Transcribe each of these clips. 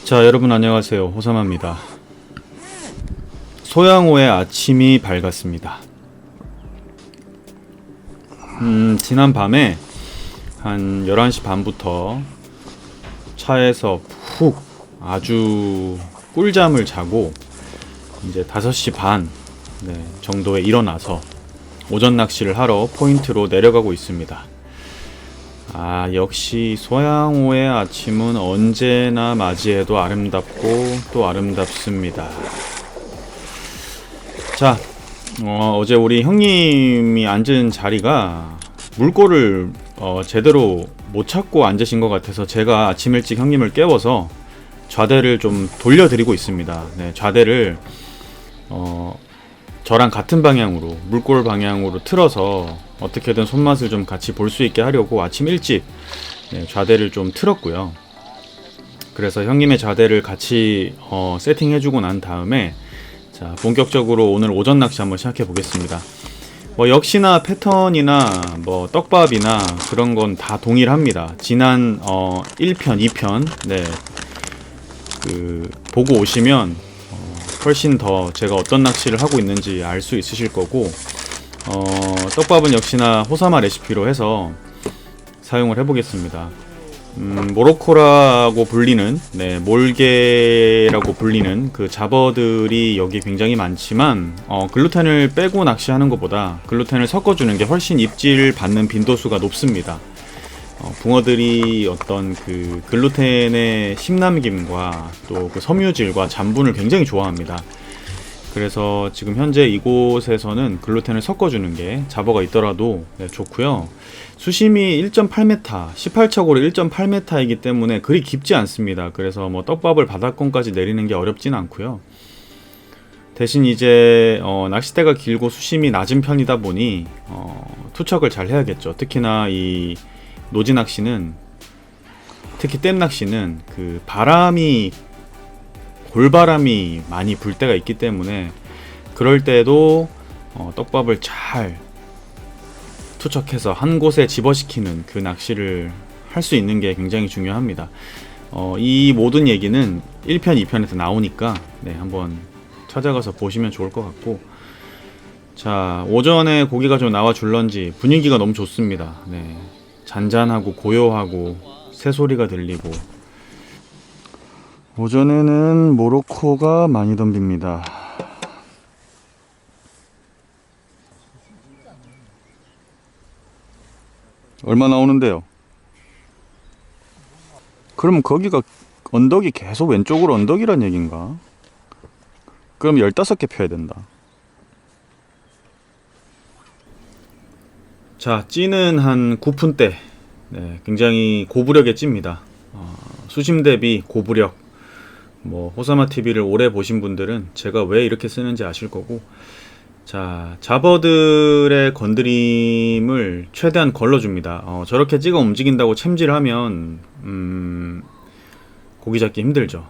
자, 여러분 안녕하세요. 호사마입니다. 소양호의 아침이 밝았습니다. 지난 밤에 한 11시 반부터 차에서 푹 아주 꿀잠을 자고 이제 5시 반 정도에 일어나서 오전 낚시를 하러 포인트로 내려가고 있습니다. 아, 역시 소양호의 아침은 언제나 맞이해도 아름답고 또 아름답습니다. 자, 어제 우리 형님이 앉은 자리가 물꼬를 제대로 못 찾고 앉으신 것 같아서 제가 아침 일찍 형님을 깨워서 좌대를 좀 돌려드리고 있습니다. 네, 좌대를 저랑 같은 방향으로, 물골 방향으로 틀어서 어떻게든 손맛을 좀 같이 볼 수 있게 하려고 아침 일찍 좌대를 좀 틀었고요. 그래서 형님의 좌대를 같이 세팅해주고 난 다음에 자, 본격적으로 오늘 오전 낚시 한번 시작해 보겠습니다. 뭐 역시나 패턴이나 뭐 떡밥이나 그런 건 다 동일합니다. 지난 1편, 2편 보고 오시면 훨씬 더 제가 어떤 낚시를 하고 있는지 알 수 있으실 거고, 떡밥은 역시나 호사마 레시피로 해서 사용을 해보겠습니다. 모로코라고 불리는, 몰게라고 불리는 그 잡어들이 여기 굉장히 많지만, 글루텐을 빼고 낚시하는 것보다 글루텐을 섞어주는 게 훨씬 입질 받는 빈도수가 높습니다. 붕어들이 어떤 그 글루텐의 심남김과 또 그 섬유질과 잔분을 굉장히 좋아합니다. 그래서 지금 현재 이곳에서는 글루텐을 섞어주는 게 잡어가 있더라도 좋고요. 수심이 1.8m, 18척으로 1.8m이기 때문에 그리 깊지 않습니다. 그래서 뭐 떡밥을 바닥권까지 내리는 게 어렵진 않고요. 대신 이제 낚싯대가 길고 수심이 낮은 편이다 보니 투척을 잘 해야겠죠. 특히나 이 노지 낚시는, 특히 댐 낚시는 그 골바람이 많이 불 때가 있기 때문에 그럴 때도 떡밥을 잘 투척해서 한 곳에 집어시키는 그 낚시를 할 수 있는 게 굉장히 중요합니다. 이 모든 얘기는 1편, 2편에서 나오니까 한번 찾아가서 보시면 좋을 것 같고, 자, 오전에 고기가 좀 나와 줄런지 분위기가 너무 좋습니다. 잔잔하고 고요하고 새소리가 들리고, 오전에는 모로코가 많이 덤빕니다. 얼마 나오는데요? 그럼 거기가 언덕이 계속 왼쪽으로 언덕이란 얘긴가? 그럼 15개 펴야 된다. 자, 찌는 한 9푼대. 굉장히 고부력의 찌입니다. 수심 대비 고부력. 뭐 호사마 TV를 오래 보신 분들은 제가 왜 이렇게 쓰는지 아실 거고, 자, 잡어들의 건드림을 최대한 걸러줍니다. 저렇게 찍어 움직인다고 챔질하면 고기 잡기 힘들죠.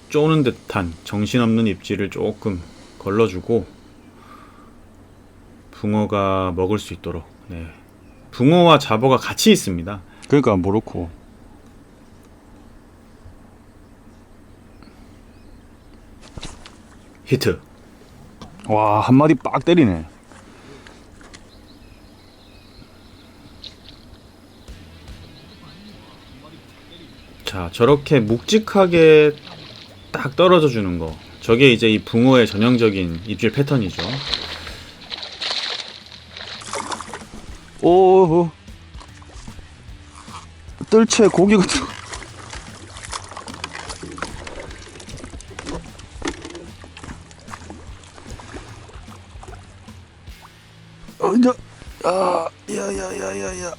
쪼는 듯한 정신없는 입질을 조금 걸러주고 붕어가 먹을 수 있도록. 붕어와 잡어가 같이 있습니다. 그러니까 모로코. 히트. 와, 한 마디 빡 때리네. 자, 저렇게 묵직하게 딱 떨어져 주는 거, 저게 이제 이 붕어의 전형적인 입질 패턴이죠. 오, 뜰채 고기가 들어. 야야야야야.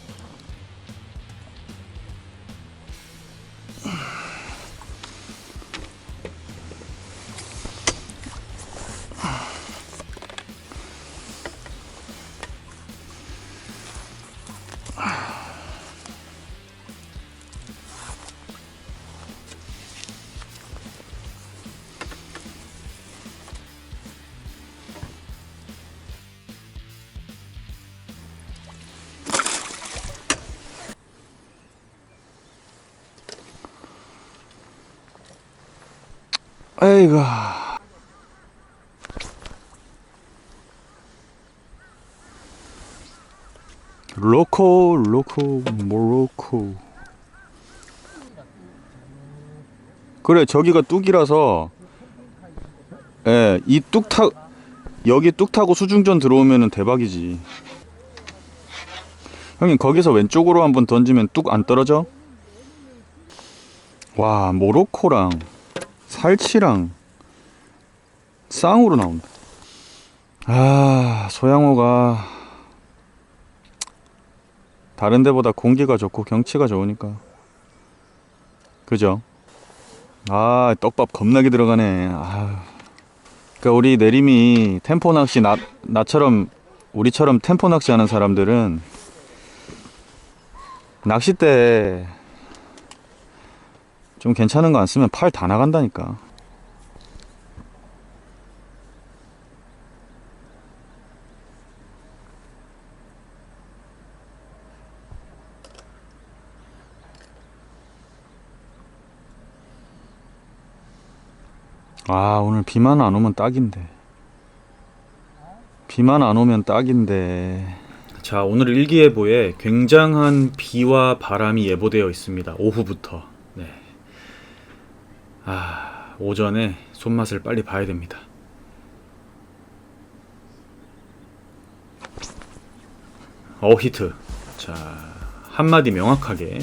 에이구. 로코 모로코. 그래, 저기가 뚝이라서. 예, 이 뚝 타, 여기 뚝 타고 수중전 들어오면은 대박이지. 형님, 거기서 왼쪽으로 한번 던지면 뚝 안 떨어져? 와, 모로코랑 살치랑 쌍으로 나온다. 아, 소양호가 다른 데보다 공기가 좋고 경치가 좋으니까. 그죠? 아, 떡밥 겁나게 들어가네. 아. 그러니까 우리 내림이 템포 낚시 나처럼 우리처럼 템포 낚시 하는 사람들은 낚싯대 좀 괜찮은 거 안 쓰면 팔 다 나간다니까. 아, 오늘 비만 안 오면 딱인데. 비만 안 오면 딱인데. 자, 오늘 일기예보에 굉장한 비와 바람이 예보되어 있습니다. 오후부터. 네. 아, 오전에 손맛을 빨리 봐야 됩니다. 히트. 자, 한마디 명확하게.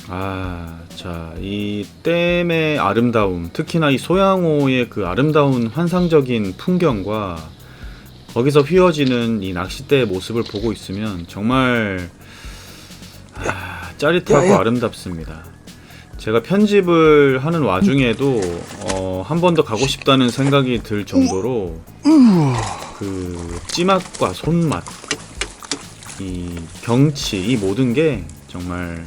아, 자, 이 댐의 아름다움, 특히나 이 소양호의 그 아름다운 환상적인 풍경과 거기서 휘어지는 이 낚싯대의 모습을 보고 있으면 정말 짜릿하고 아름답습니다. 제가 편집을 하는 와중에도 한 번 더 가고 싶다는 생각이 들 정도로 그 찌맛과 손맛, 이 경치, 이 모든 게 정말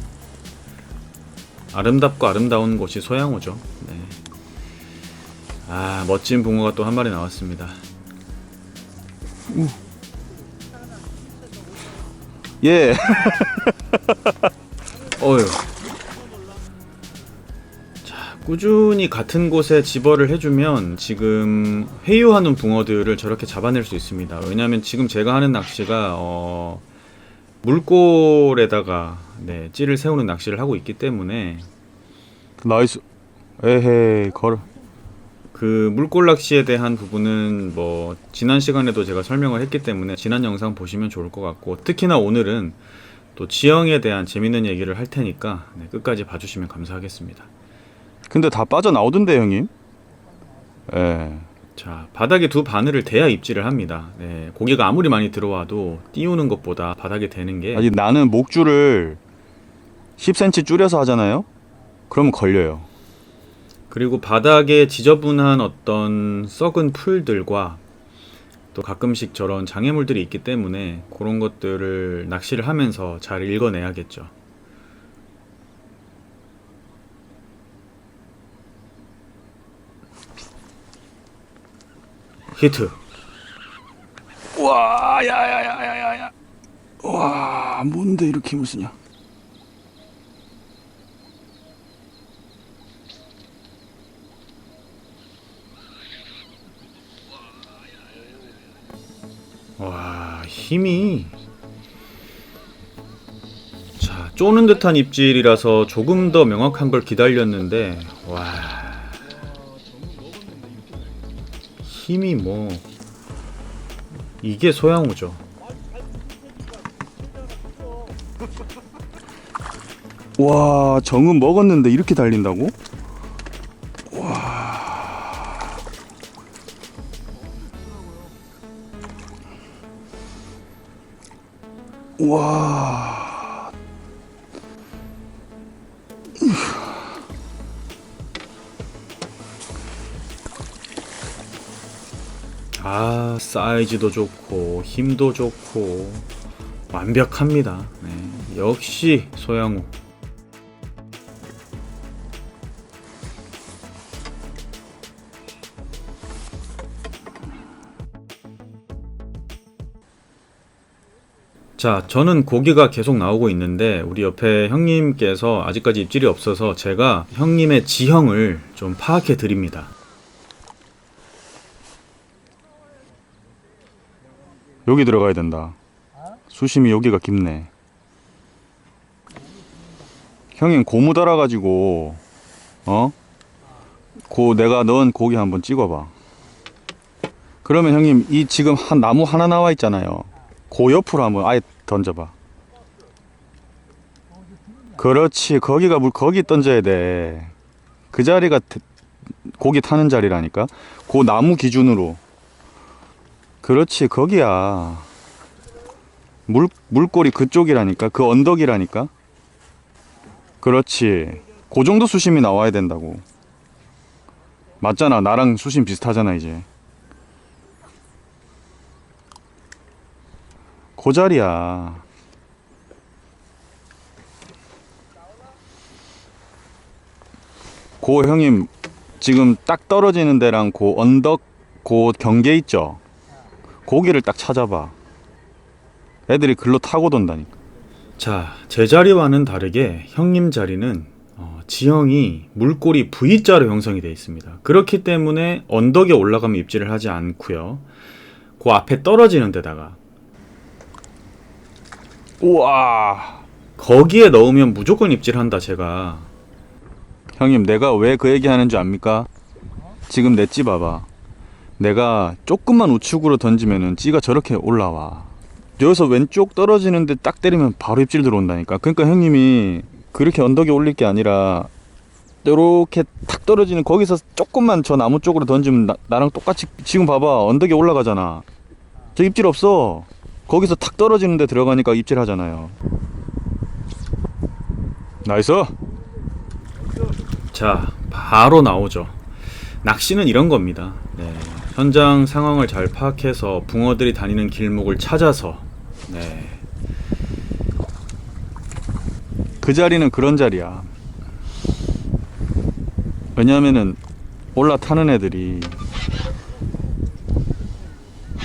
아름답고 아름다운 곳이 소양호죠. 네. 아, 멋진 붕어가 또 한 마리 나왔습니다. 예. 어휴. 자, 꾸준히 같은 곳에 집어를 해주면 지금 회유하는 붕어들을 저렇게 잡아낼 수 있습니다. 왜냐하면 지금 제가 하는 낚시가 물골에다가 네, 찌를 세우는 낚시를 하고 있기 때문에. 나이스. 에헤이, 걸어. 그 물골 낚시에 대한 부분은 뭐 지난 시간에도 제가 설명을 했기 때문에 지난 영상 보시면 좋을 것 같고, 특히나 오늘은 또 지형에 대한 재밌는 얘기를 할 테니까 네, 끝까지 봐주시면 감사하겠습니다. 근데 다 빠져나오던데 형님? 예. 자, 바닥에 두 바늘을 대야 입질을 합니다. 네, 고기가 아무리 많이 들어와도 띄우는 것보다 바닥에 대는 게. 아니, 나는 목줄을 10cm 줄여서 하잖아요? 그러면 걸려요. 그리고 바닥에 지저분한 어떤 썩은 풀들과 또 가끔씩 저런 장애물들이 있기 때문에 그런 것들을 낚시를 하면서 잘 읽어내야겠죠. 히트. 와, 야야야야야야. 와, 뭔데 이렇게 힘을 쓰냐? 와, 힘이. 자, 쪼는 듯한 입질이라서 조금 더 명확한 걸 기다렸는데, 와, 힘이 뭐 이게 소양호죠. 와, 정은 먹었는데 이렇게 달린다고? 와. 아, 사이즈도 좋고 힘도 좋고 완벽합니다. 네, 역시 소양호. 자, 저는 고기가 계속 나오고 있는데 우리 옆에 형님께서 아직까지 입질이 없어서 제가 형님의 지형을 좀 파악해 드립니다. 여기 들어가야 된다. 수심이 여기가 깊네. 형님 고무 달아가지고 내가 넣은 고기 한번 찍어봐. 그러면 형님 이 지금 한 나무 하나 나와 있잖아요. 그 옆으로 한번 아예 던져봐. 그렇지. 거기 던져야 돼. 그 자리가 고기 타는 자리라니까. 그 나무 기준으로. 그렇지. 거기야. 물꼬리 그쪽이라니까. 그 언덕이라니까. 그렇지. 그 정도 수심이 나와야 된다고. 맞잖아. 나랑 수심 비슷하잖아 이제. 그 자리야. 고 형님 지금 딱 떨어지는 데랑 그 언덕 그 경계 있죠? 고기를 딱 찾아봐. 애들이 글로 타고 돈다니까. 자, 제 자리와는 다르게 형님 자리는 지형이 물꼬리 V자로 형성이 되어 있습니다. 그렇기 때문에 언덕에 올라가면 입질을 하지 않고요. 그 앞에 떨어지는 데다가 우와, 거기에 넣으면 무조건 입질한다. 제가 형님 내가 왜 그 얘기 하는 줄 압니까? 지금 내 찌 봐봐. 내가 조금만 우측으로 던지면은 찌가 저렇게 올라와. 여기서 왼쪽 떨어지는데 딱 때리면 바로 입질 들어온다니까. 그러니까 형님이 그렇게 언덕에 올릴 게 아니라 이렇게 탁 떨어지는 거기서 조금만 저 나무 쪽으로 던지면 나랑 똑같이. 지금 봐봐, 언덕에 올라가잖아. 저 입질 없어. 거기서 탁 떨어지는 데 들어가니까 입질 하잖아요. 나이스. 자, 바로 나오죠. 낚시는 이런 겁니다. 네, 현장 상황을 잘 파악해서 붕어들이 다니는 길목을 찾아서, 네, 그 자리는 그런 자리야. 왜냐하면은 올라타는 애들이.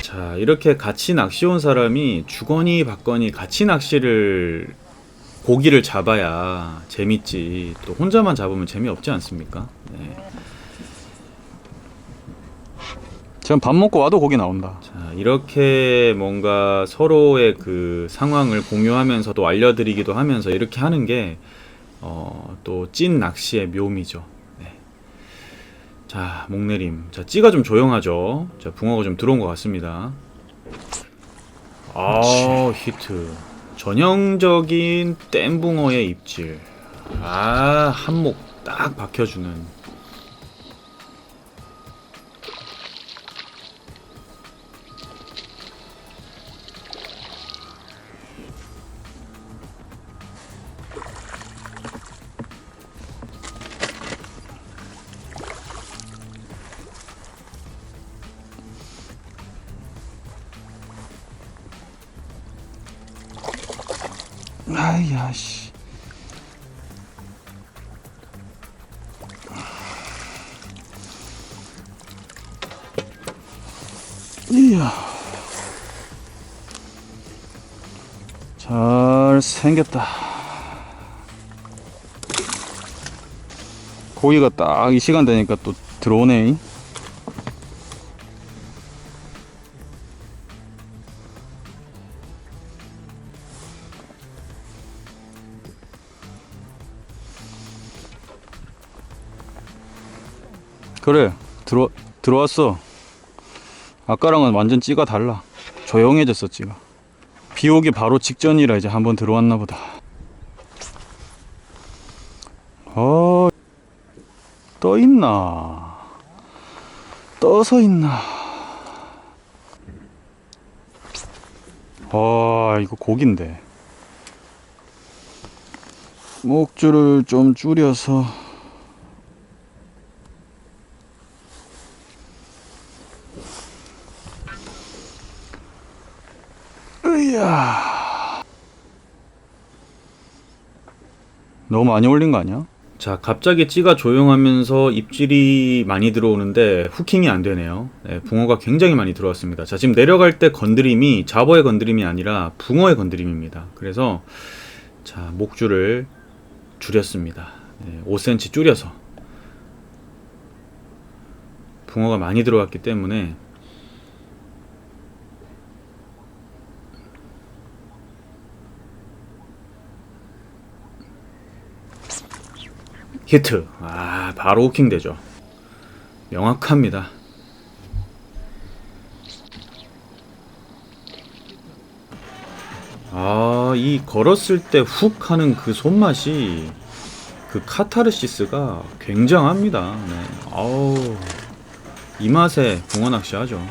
자, 이렇게 같이 낚시 온 사람이 주거니 받거니 같이 낚시를 고기를 잡아야 재밌지. 또 혼자만 잡으면 재미없지 않습니까? 네. 지금 밥 먹고 와도 고기 나온다. 자, 이렇게 뭔가 서로의 그 상황을 공유하면서도 알려드리기도 하면서 이렇게 하는 게 또 찐 낚시의 묘미죠. 네. 자, 목내림. 자, 찌가 좀 조용하죠. 자, 붕어가 좀 들어온 것 같습니다. 아, 히트. 전형적인 댐붕어의 입질. 아, 한몫 딱 박혀주는. 아이야 씨. 이야. 잘 생겼다. 고기가 딱 이 시간 되니까 또 들어오네. 그래, 들어왔어. 아까랑은 완전 찌가 달라. 조용해졌어 찌가. 비 오기 바로 직전이라 이제 한번 들어왔나 보다. 떠 있나? 떠서 있나? 이거 고기인데. 목줄을 좀 줄여서. 으야. 너무 많이 올린 거 아니야? 자, 갑자기 찌가 조용하면서 입질이 많이 들어오는데 후킹이 안 되네요. 네, 붕어가 굉장히 많이 들어왔습니다. 자, 지금 내려갈 때 건드림이 잡어의 건드림이 아니라 붕어의 건드림입니다. 그래서 자, 목줄을 줄였습니다. 네, 5cm 줄여서. 붕어가 많이 들어왔기 때문에 히트. 아, 바로 후킹 되죠. 명확합니다. 아, 이 걸었을 때 훅 하는 그 손맛이, 그 카타르시스가 굉장합니다. 네. 아우, 이 맛에 붕어 낚시 하죠.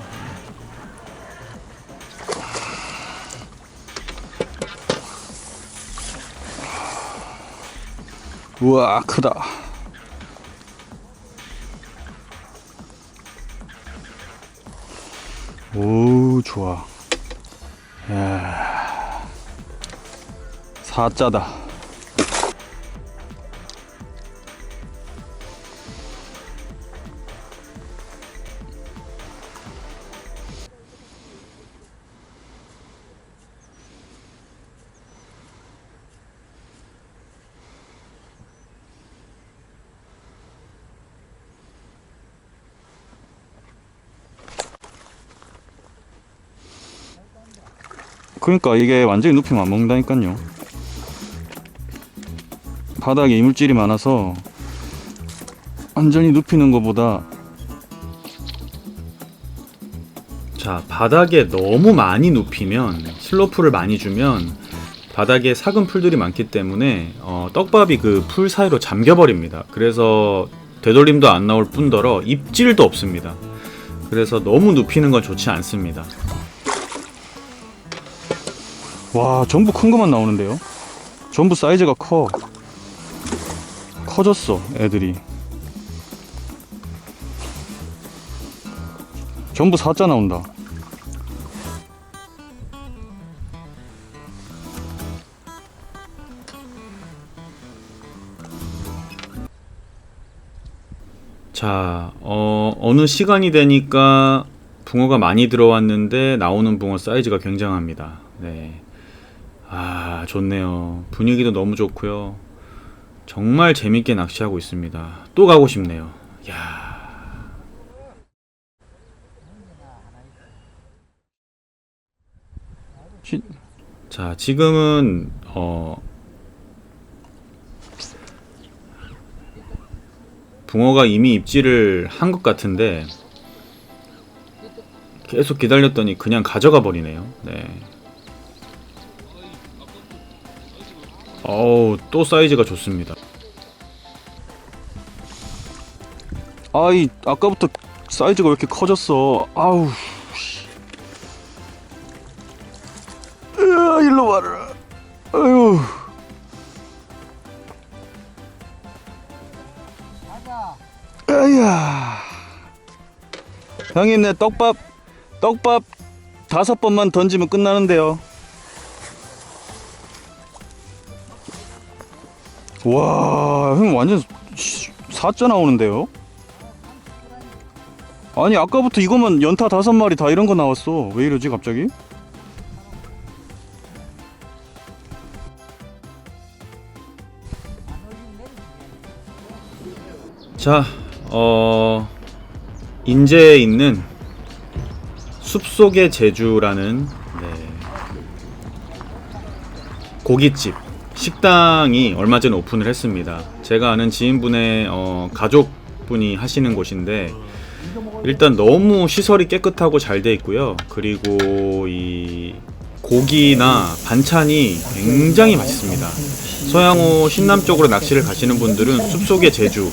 우와, 크다. 오, 좋아. 야, 사자다. 그러니까 이게 완전히 눕히면 안 먹는다니까요. 바닥에 이물질이 많아서 완전히 눕히는 것보다. 자, 바닥에 너무 많이 눕히면, 슬로프를 많이 주면 바닥에 삭은 풀들이 많기 때문에 떡밥이 그 풀 사이로 잠겨버립니다. 그래서 되돌림도 안 나올 뿐더러 입질도 없습니다. 그래서 너무 눕히는 건 좋지 않습니다. 와, 전부 큰 것만 나오는데요. 전부 사이즈가 커졌어 애들이. 전부 사자 나온다. 자, 어느 시간이 되니까 붕어가 많이 들어왔는데 나오는 붕어 사이즈가 굉장합니다. 네. 아, 좋네요. 분위기도 너무 좋고요. 정말 재밌게 낚시하고 있습니다. 또 가고 싶네요. 야. 자, 지금은 붕어가 이미 입질을 한 것 같은데 계속 기다렸더니 그냥 가져가 버리네요. 네. 어우, 또 사이즈가 좋습니다. 아이, 아까부터 사이즈가 왜 이렇게 커졌어. 아우, 으아, 일로 와라. 아유. 아야. 형님, 내 떡밥 5번만 던지면 끝나는데요. 와, 형 완전 사자 나오는데요? 아니, 아까부터 이거만 연타 5마리 다 이런 거 나왔어. 왜 이러지 갑자기? 자, 인제에 있는 숲속의 제주라는 고깃집 식당이 얼마 전에 오픈을 했습니다. 제가 아는 지인분의 가족분이 하시는 곳인데 일단 너무 시설이 깨끗하고 잘 돼 있고요. 그리고 이 고기나 반찬이 굉장히 맛있습니다. 서양호 신남 쪽으로 낚시를 가시는 분들은 숲속의 제주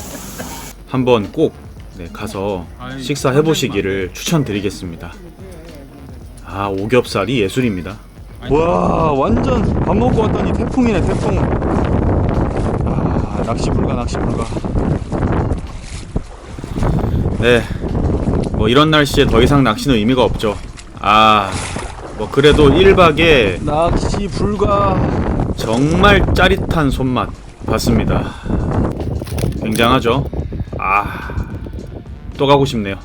한번 꼭 가서 식사해 보시기를 추천드리겠습니다. 아, 오겹살이 예술입니다. 와, 완전 밥 먹고 왔더니 태풍이네, 태풍. 아, 낚시 불가. 네, 뭐 이런 날씨에 더 이상 낚시는 의미가 없죠. 아, 뭐 그래도 1박에 낚시 불가. 정말 짜릿한 손맛 봤습니다. 굉장하죠. 또 가고 싶네요.